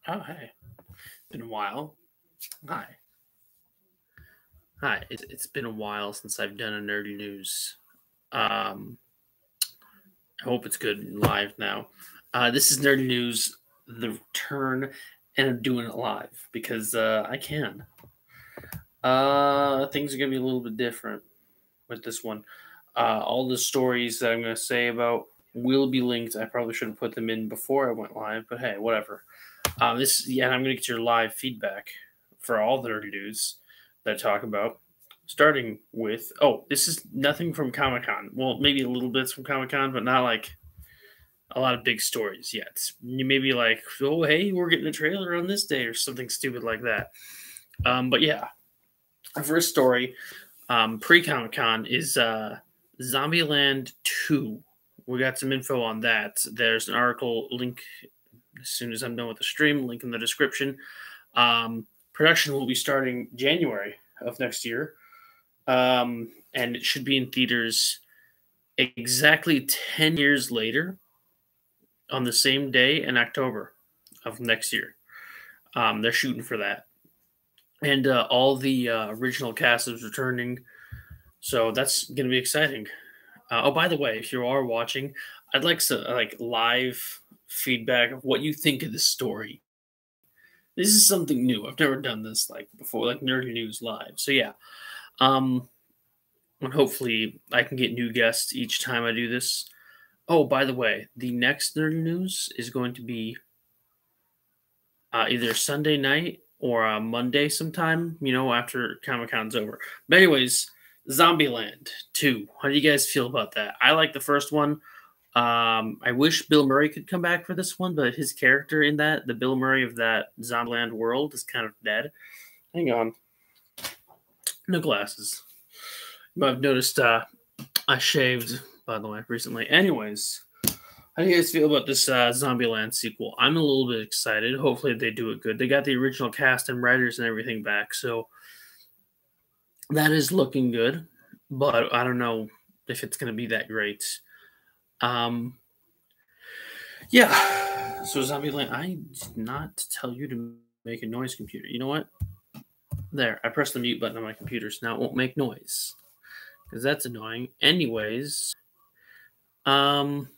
Oh, hey. Been a while. Hi. Hi. It's been a while since I've done a nerdy news. Um, I hope it's good and live now. This is nerdy news, the return, and I'm doing it live because I can. Things are gonna be a little bit different with this one. All the stories that I'm gonna say about will be linked. I probably should have put them in before I went live, but hey, whatever. And I'm gonna get your live feedback for all the nerdy news that I talk about. Starting with, this is nothing from Comic Con. Well, maybe a little bits from Comic Con, but not like a lot of big stories yet. You maybe like, oh, hey, we're getting a trailer on this day or something stupid like that. But yeah, our first story, pre Comic Con, is Zombieland 2. We got some info on that. There's an article link as soon as I'm done with the stream, link in the description. Production will be starting January of next year, and it should be in theaters exactly 10 years later on the same day in October of next year. They're shooting for that. And all the original cast is returning, so that's going to be exciting. By the way, if you are watching, I'd like some like live feedback of what you think of the story. This is something new. I've never done this like before, like nerdy news live. So yeah, um, and hopefully I can get new guests each time I do this. Oh, by the way, the next nerdy news is going to be either Sunday night or Monday sometime. After Comic Con's over. But anyways, Zombieland 2. How do you guys feel about that? I like the first one. I wish Bill Murray could come back for this one, but his character in that, the Bill Murray of that Zombieland world, is kind of dead. Hang on. No glasses. You might have noticed I shaved, by the way, recently. Anyways, how do you guys feel about this Zombieland sequel? I'm a little bit excited. Hopefully they do it good. They got the original cast and writers and everything back, so that is looking good. But I don't know if it's going to be that great. Um, Yeah. So Zombieland, I did not tell you to make a noise, computer. You know what? There, I pressed the mute button on my computer, so now it won't make noise because that's annoying. Anyways, um,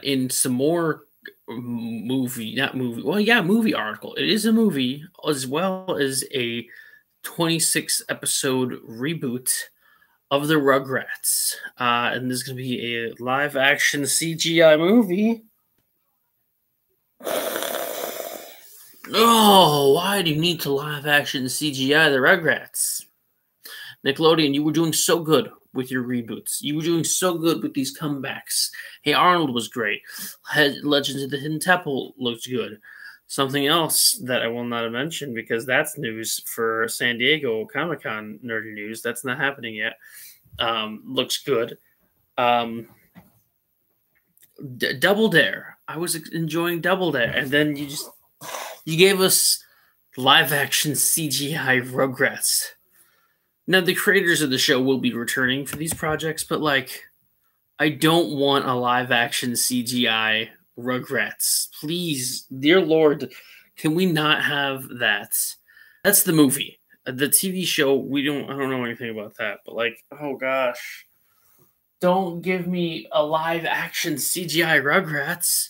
in some more movie article. It is a movie as well as a 26 episode reboot of the Rugrats, and this is going to be a live action CGI movie. Oh, why do you need to live action CGI the Rugrats? Nickelodeon, you were doing so good with your reboots. You were doing so good with these comebacks. Hey Arnold was great. Legends of the Hidden Temple looked good. Something else that I will not mention because that's news for San Diego Comic Con nerdy news. That's not happening yet. Looks good. Double Dare. I was enjoying Double Dare, and then you gave us live action CGI Rugrats. Now the creators of the show will be returning for these projects, but I don't want a live action CGI Rugrats. Please, dear Lord, can we not have that? That's the movie. The TV show, I don't know anything about that, but oh gosh. Don't give me a live action CGI Rugrats.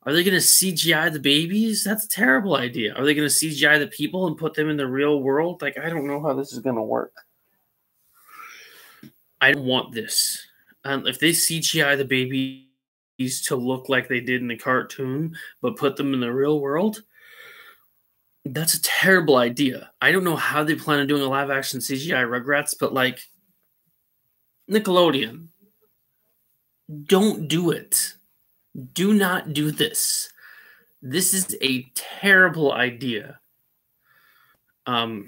Are they going to CGI the babies? That's a terrible idea. Are they going to CGI the people and put them in the real world? I don't know how this is going to work. I don't want this. If they CGI the babies to look like they did in the cartoon, but put them in the real world, that's a terrible idea. I don't know how they plan on doing a live action CGI Rugrats, but Nickelodeon, don't do it. Do not do this. This is a terrible idea. So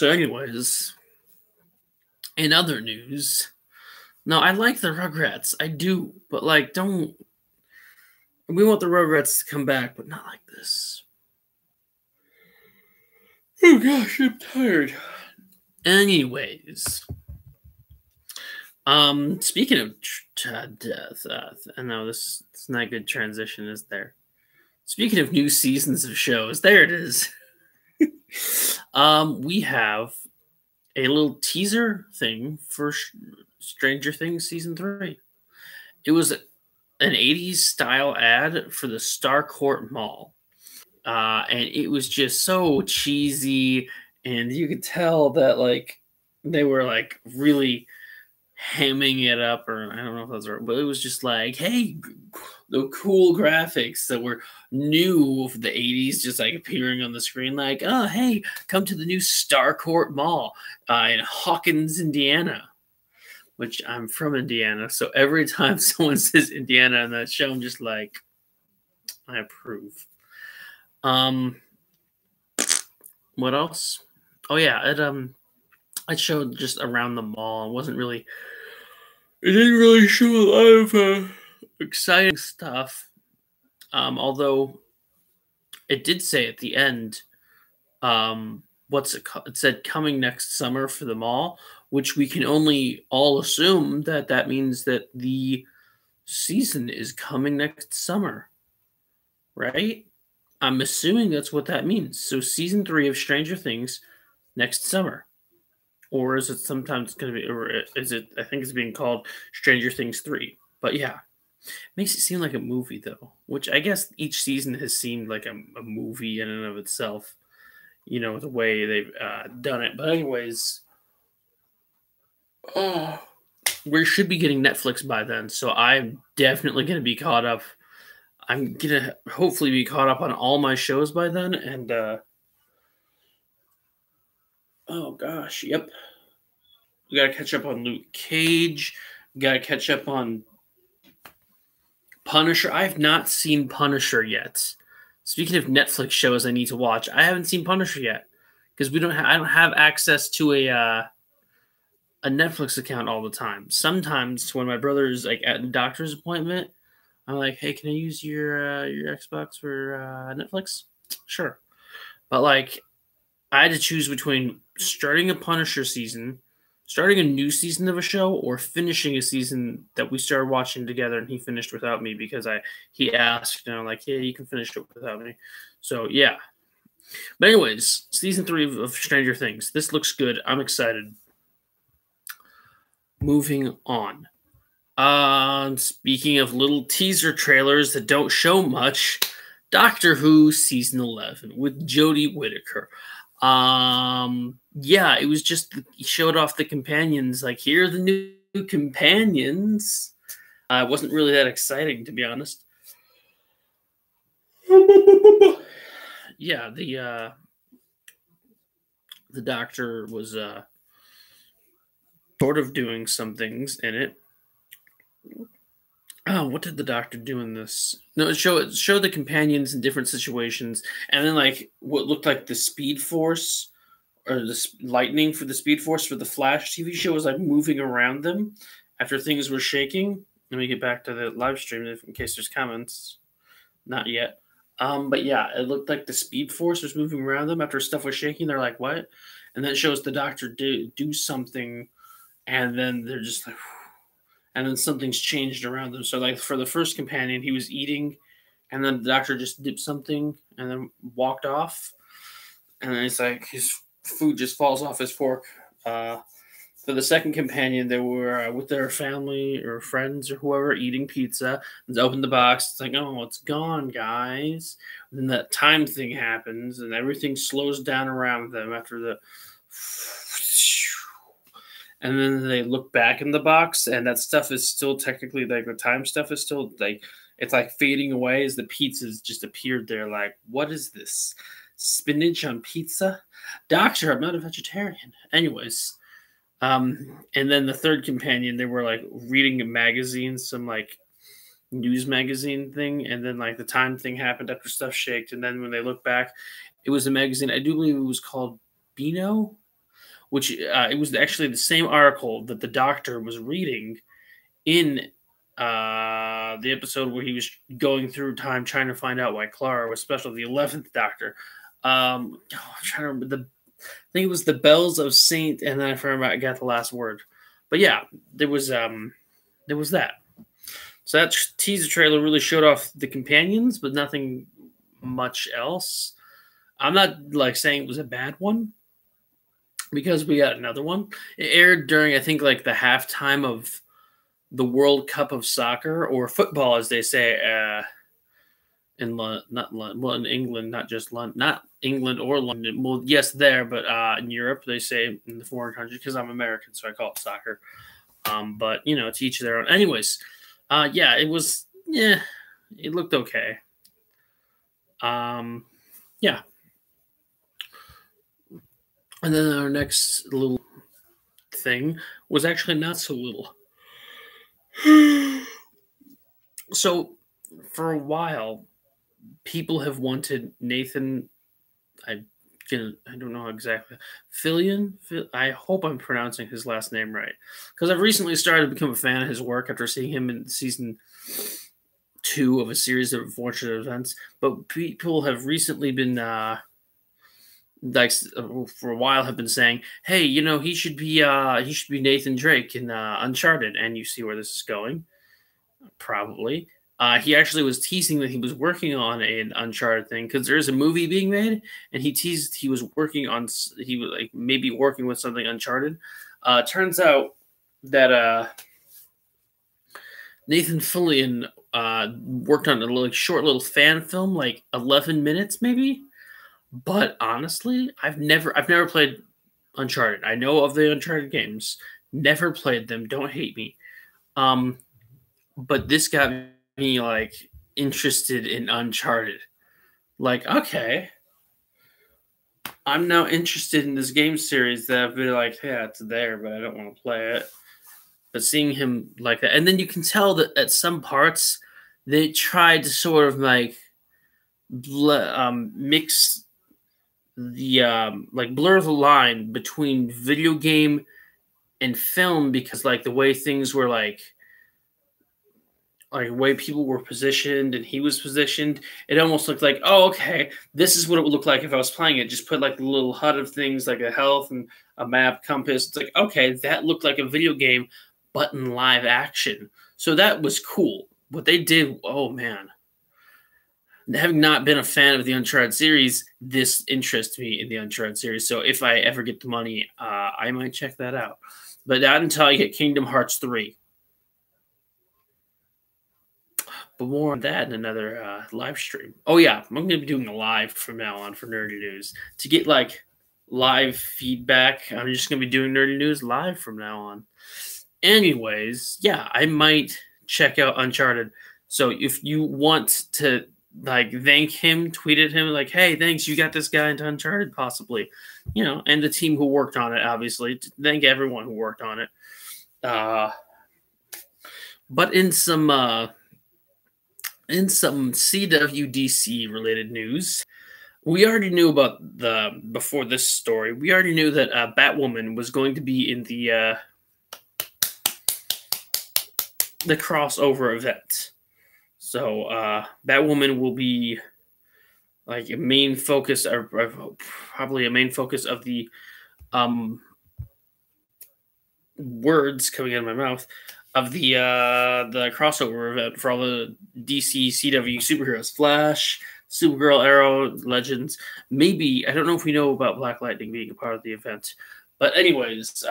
anyways, in other news, no, I like the Rugrats. I do, but don't. We want the Rugrats to come back, but not like this. Oh gosh, I'm tired. Anyways, Speaking of death, I know this it's not a good transition, is there? Speaking of new seasons of shows, there it is. We have a little teaser thing for Stranger Things season 3. It was an 80s style ad for the Starcourt Mall. And it was just so cheesy, and you could tell that like they were like really hamming it up, or I don't know if that's right, but it was just like, hey, the cool graphics that were new of the 80s just like appearing on the screen, like, oh, hey, come to the new Starcourt Mall in Hawkins, Indiana, which I'm from Indiana. So every time someone says Indiana in that show, I'm just like, I approve. Um, what else? Oh yeah, I showed just around the mall. It didn't really show a lot of exciting stuff. Although it did say at the end, it said coming next summer for the mall, which we can only all assume that that means that the season is coming next summer, right? I'm assuming that's what that means. So season 3 of Stranger Things next summer. Or is it sometimes going to be, or is it, I think it's being called Stranger Things 3. But yeah, makes it seem like a movie though, which I guess each season has seemed like a movie in and of itself, the way they've done it. But anyways, oh, we should be getting Netflix by then, so I'm definitely going to be caught up. I'm going to hopefully be caught up on all my shows by then, and oh gosh, yep. We got to catch up on Luke Cage. We got to catch up on Punisher. I have not seen Punisher yet. Speaking of Netflix shows I need to watch, I haven't seen Punisher yet because I don't have access to a Netflix account all the time. Sometimes when my brother's like at a doctor's appointment, I'm like, "Hey, can I use your Xbox for Netflix?" Sure, but like I had to choose between starting a Punisher season, starting a new season of a show, or finishing a season that we started watching together and he finished without me because he asked, like, "Hey, you can finish it without me." So yeah. But anyways, season 3 of Stranger Things. This looks good. I'm excited. Moving on. Speaking of little teaser trailers that don't show much, Doctor Who season 11 with Jodie Whittaker. Yeah, it was just he showed off the companions. Like, here are the new companions. It wasn't really that exciting, to be honest. Yeah, the Doctor was sort of doing some things in it. Oh, what did the Doctor do in this? No, it showed the companions in different situations, and then like what looked like the Speed Force or the lightning for the Speed Force for the Flash TV show was like moving around them after things were shaking. Let me get back to the live stream in case there's comments. Not yet. But yeah, it looked like the Speed Force was moving around them after stuff was shaking. They're like, "What?" And then it shows the Doctor do something, and then they're just like, and then something's changed around them. So like for the first companion, he was eating, and then the Doctor just dipped something and then walked off, and then it's like his food just falls off his fork. For the second companion, they were with their family or friends or whoever eating pizza. And they open the box. It's like, oh, it's gone, guys. And then that time thing happens, and everything slows down around them after the. And then they look back in the box, and that stuff is still technically like the time stuff is still like it's like fading away as the pizzas just appeared there. Like, what is this? Spinach on pizza? Doctor, I'm not a vegetarian. Anyways, and then the third companion, they were like reading a magazine, some like news magazine thing, and then like the time thing happened after stuff shaked, and then when they look back, it was a magazine. I do believe it was called Beano, which it was actually the same article that the Doctor was reading in the episode where he was going through time trying to find out why Clara was special, the 11th Doctor. I'm trying to remember I think it was the Bells of Saint, and then I got the last word. But yeah, there was that. So that teaser trailer really showed off the companions, but nothing much else. I'm not like saying it was a bad one because we got another one. It aired during I think like the halftime of the World Cup of soccer or football, as they say, in not London, well in England, not just London, not England or London. Well, yes, there, but in Europe they say in the foreign country because I'm American, so I call it soccer. But to each their own. Anyways, yeah, it was. Yeah, it looked okay. Yeah, and then our next little thing was actually not so little. So, for a while, people have wanted Nathan. I I don't know exactly. Fillion. I hope I'm pronouncing his last name right because I've recently started to become a fan of his work after seeing him in season two of a series of unfortunate events. But people have recently been like for a while have been saying, "Hey, he should be Nathan Drake in Uncharted," and you see where this is going. Probably. He actually was teasing that he was working on an Uncharted thing because there is a movie being made, and he teased he was working on he was like maybe working with something Uncharted. Turns out that Nathan Fillion worked on a like short little fan film, like 11 minutes maybe. But honestly, I've never played Uncharted. I know of the Uncharted games, never played them. Don't hate me. Um, but this got me like interested in Uncharted. Like, okay, I'm now interested in this game series that I've been like, yeah, it's there, but I don't want to play it. But seeing him like that, and then you can tell that at some parts they tried to sort of like mix the like blur the line between video game and film because like the way things were like the way people were positioned and he was positioned, it almost looked like, oh, okay, this is what it would look like if I was playing it. Just put like the little HUD of things like a health and a map, compass. It's like, okay, that looked like a video game, but in live action. So that was cool. What they did, oh man. Having not been a fan of the Uncharted series, this interests me in the Uncharted series. So if I ever get the money, I might check that out. But not until I get Kingdom Hearts 3. But more on that in another live stream. Oh yeah, I'm going to be doing a live from now on for Nerdy News to get like live feedback. I'm just going to be doing Nerdy News live from now on. Anyways, yeah, I might check out Uncharted. So if you want to like thank him, tweet at him like, "Hey, thanks, you got this guy into Uncharted, possibly," and the team who worked on it, obviously. Thank everyone who worked on it. But in some CWDC related news, we already knew about before this story. We already knew that Batwoman was going to be in the crossover event. So Batwoman will be like a main focus, or probably a main focus of the words coming out of my mouth of the crossover event for all the DC CW superheroes: Flash, Supergirl, Arrow, Legends. Maybe I don't know if we know about Black Lightning being a part of the event, but anyways,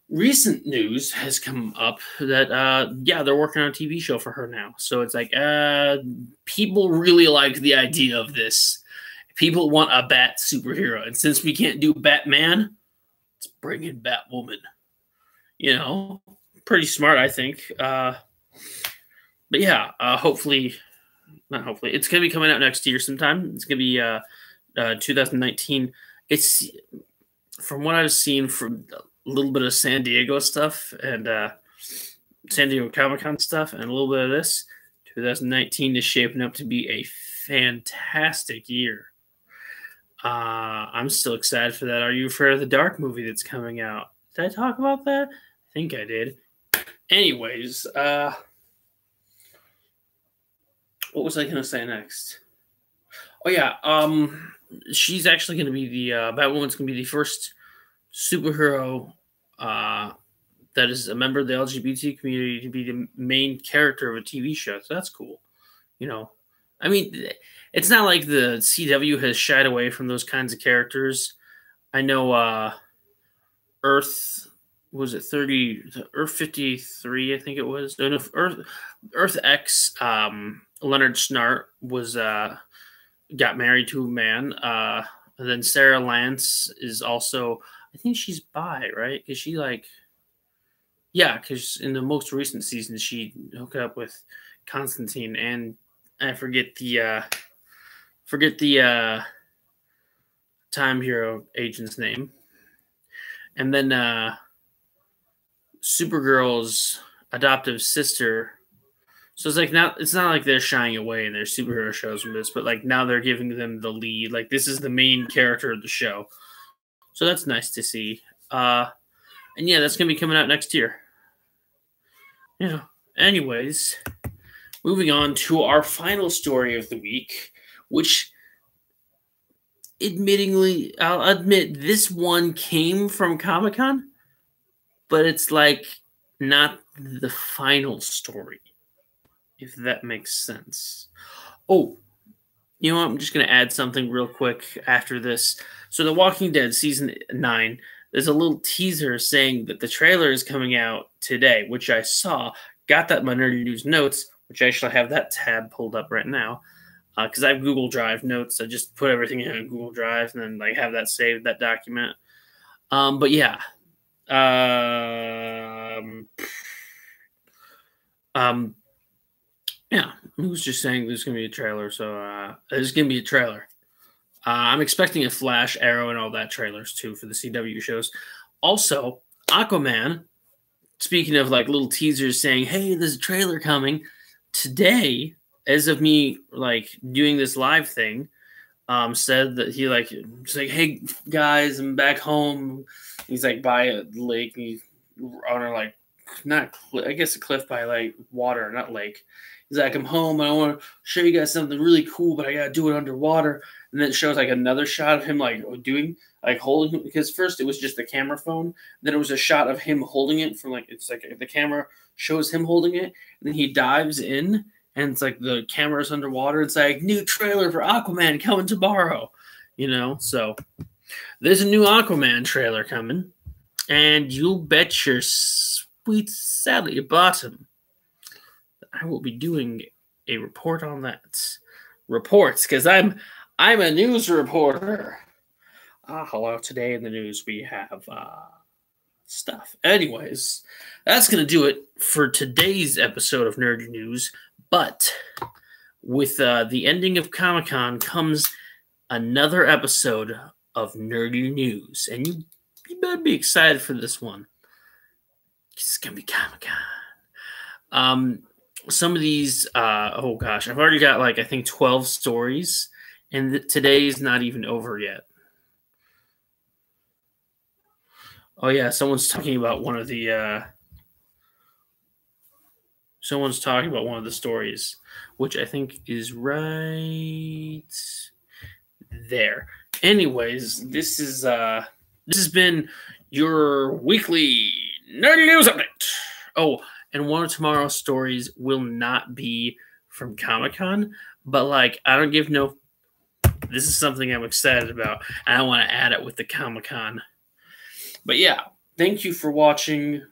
recent news has come up that yeah, they're working on a TV show for her now. So it's like people really like the idea of this. People want a Bat superhero, and since we can't do Batman, let's bring in Batwoman. Pretty smart, I think. But yeah, hopefully, not hopefully, it's gonna be coming out next year sometime. It's gonna be 2019. It's from what I've seen from a little bit of San Diego stuff and San Diego Comic-Con stuff and a little bit of this. 2019 is shaping up to be a fantastic year. I'm still excited for that. Are You Afraid of the Dark movie that's coming out? Did I talk about that? I think I did. Anyways, what was I going to say next? Oh, yeah. She's actually going to be Batwoman's going to be the first superhero that is a member of the LGBT community to be the main character of a TV show. So that's cool. You know, I mean, it's not like the CW has shied away from those kinds of characters. I know Earth was it 30 Earth 53, I think it was. No, Earth X, Leonard Snart was got married to a man. And then Sarah Lance is also, I think she's bi, right? Because she because in the most recent season she hooked up with Constantine, and I forget the Time Hero agent's name. And then Supergirl's adoptive sister. So it's like now it's not like they're shying away in their superhero shows from this, but like now they're giving them the lead. Like this is the main character of the show. So that's nice to see. And yeah, that's gonna be coming out next year. Yeah. Anyways, moving on to our final story of the week, which admittingly, I'll admit this one came from Comic-Con, but it's like not the final story, if that makes sense. Oh, you know what? I'm just going to add something real quick after this. So The Walking Dead Season 9, there's a little teaser saying that the trailer is coming out today, which I saw. Got that in my Nerdy News notes, which I actually have that tab pulled up right now. Because I have Google Drive notes. I just put everything in Google Drive and then like have that saved, that document. But yeah. Yeah, I was just saying there's going to be a trailer. So there's going to be a trailer. I'm expecting a Flash, Arrow, and all that trailers too for the CW shows. Also, Aquaman, speaking of like little teasers saying, hey, there's a trailer coming. Today, as of me like doing this live thing, said that he's like, hey guys, I'm back home. He's like by a lake, and he's on a like I guess a cliff by like water, not lake. He's like, I'm home and I want to show you guys something really cool, but I gotta do it underwater. And then it shows like another shot of him like doing like holding it, because first it was just the camera phone, then it was a shot of him holding it from like it's like the camera shows him holding it, and then he dives in. And it's like the camera's underwater. It's like new trailer for Aquaman coming tomorrow, So there's a new Aquaman trailer coming, and you'll bet your sweet Sally bottom I will be doing a report on that. Reports, because I'm a news reporter. Hello. Today in the news we have stuff. Anyways, that's gonna do it for today's episode of Nerdy News. But with the ending of Comic-Con comes another episode of Nerdy News. And you better be excited for this one. It's going to be Comic-Con. Some of these, oh gosh, I've already got like, I think 12 stories. And today is not even over yet. Oh yeah, someone's talking about one of the stories, which I think is right there. Anyways, this has been your weekly Nerdy News update. Oh, and one of tomorrow's stories will not be from Comic-Con, but like I don't give no. This is something I'm excited about, and I want to add it with the Comic-Con. But yeah, thank you for watching.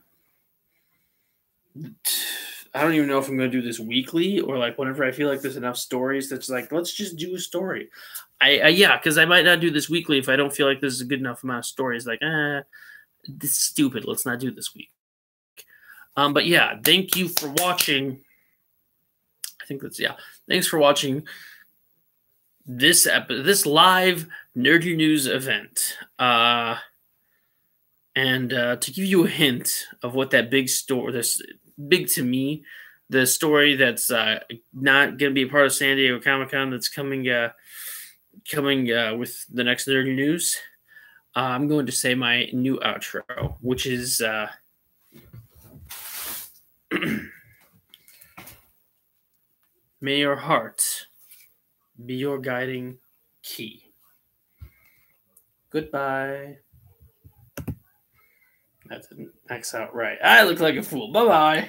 I don't even know if I'm going to do this weekly or like whenever I feel like there's enough stories that's like, let's just do a story. Because I might not do this weekly if I don't feel like there's a good enough amount of stories. Like, this is stupid. Let's not do this week. But yeah, thank you for watching. I think that's, thanks for watching this live Nerdy News event. And to give you a hint of what that big story, this big to me, the story that's not going to be a part of San Diego Comic-Con that's coming with the next Nerdy News, I'm going to say my new outro, which is may your heart be your guiding key. Goodbye. That didn't X out right. I look like a fool. Bye bye.